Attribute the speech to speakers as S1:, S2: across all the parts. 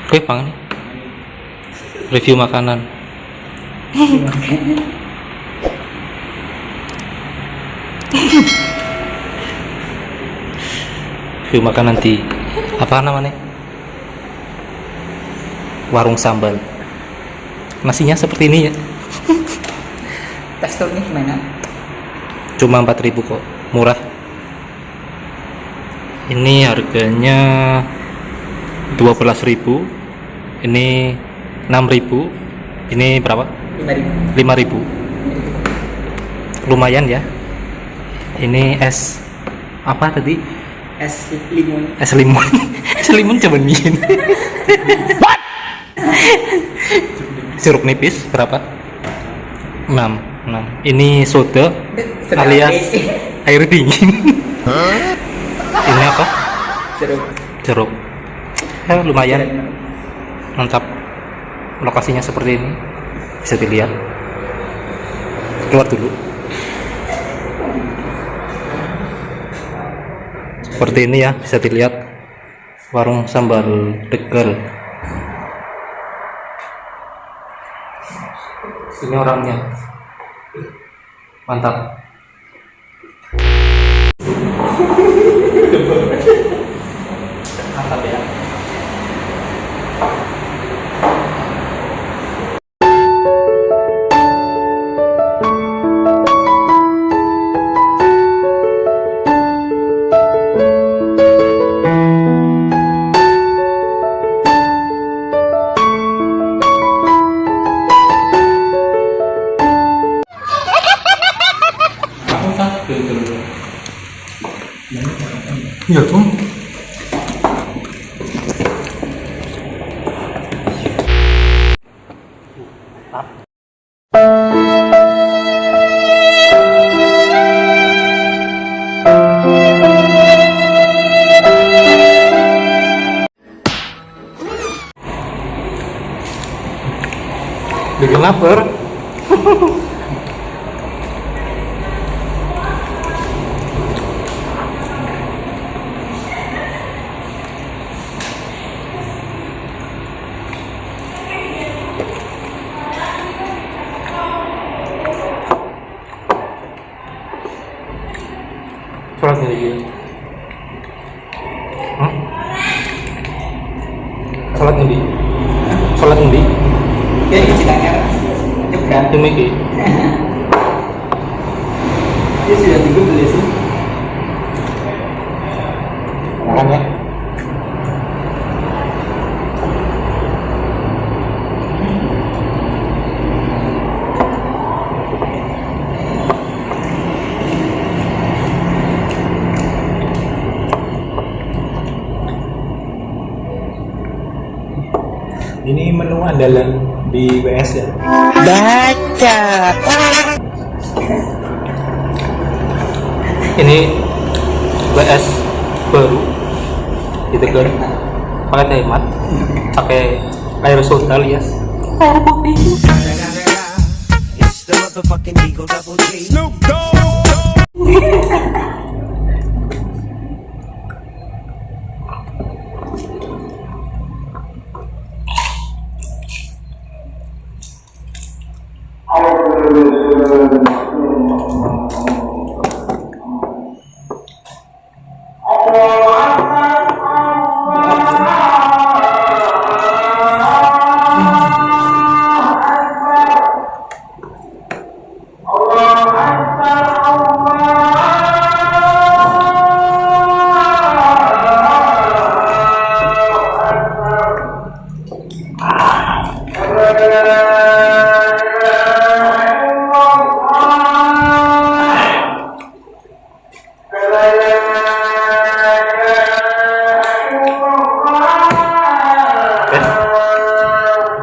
S1: Oke, Bang nih. Review makanan. Review makanan di apa namanya? Warung sambal. Nasinya seperti ini ya.
S2: Teksturnya gimana?
S1: Cuma 4.000 kok, murah. Ini harganya 12.000. Ini 6.000. Ini berapa? 5.000. Lumayan ya. Ini es apa tadi?
S2: Es limun.
S1: Es limun. Es limun coba nih. What? Jeruk nipis berapa? 6. Ini soda alias air dingin. Ini apa? Jeruk. Ya, lumayan. Mantap. Lokasinya seperti ini. Bisa dilihat. Keluar dulu. Seperti ini ya, bisa dilihat. Warung sambal Tegal. Ini orangnya. Mantap. Mantap ya. Iya tuh. Bikin lapar. Sholat ngendi? Sholat ngendi? Sholat ngendi?
S2: Ya ini ceritanya nyebrang.
S1: Demi ki.
S2: Dia sudah tidur beli sih.
S1: Makan ya.
S3: Ini menu andalan di WS ya.
S2: Baca.
S1: Ini WS baru di Tegal. Pakai hemat, pakai air soda alias air putih.
S4: It's the motherfucking Eagle Double G. Snoop Dogg.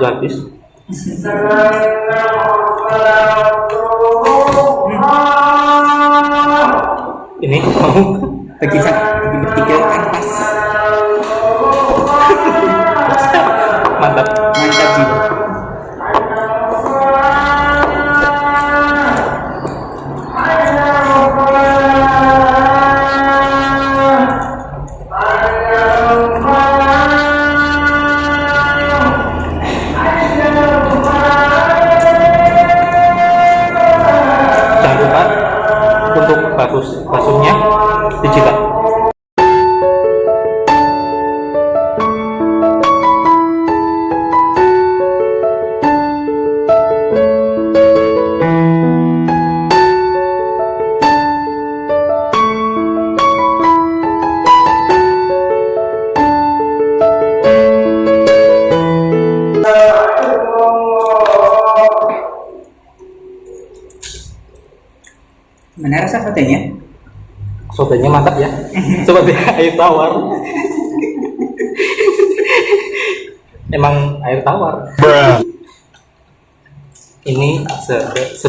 S1: Habis. Ini mau
S2: Bagi bertiga kan pas.
S1: mantap.
S2: Mantap jiwa.
S1: untuk baksonya digital.
S2: Mana rasa satenya?
S1: Sotenya mantap ya. Seperti air tawar. Emang air tawar. Ini 1.500.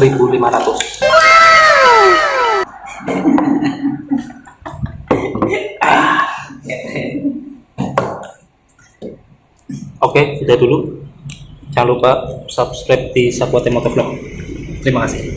S1: Oke, sudah dulu. Jangan lupa subscribe di Sapuate Motovlog. Terima kasih.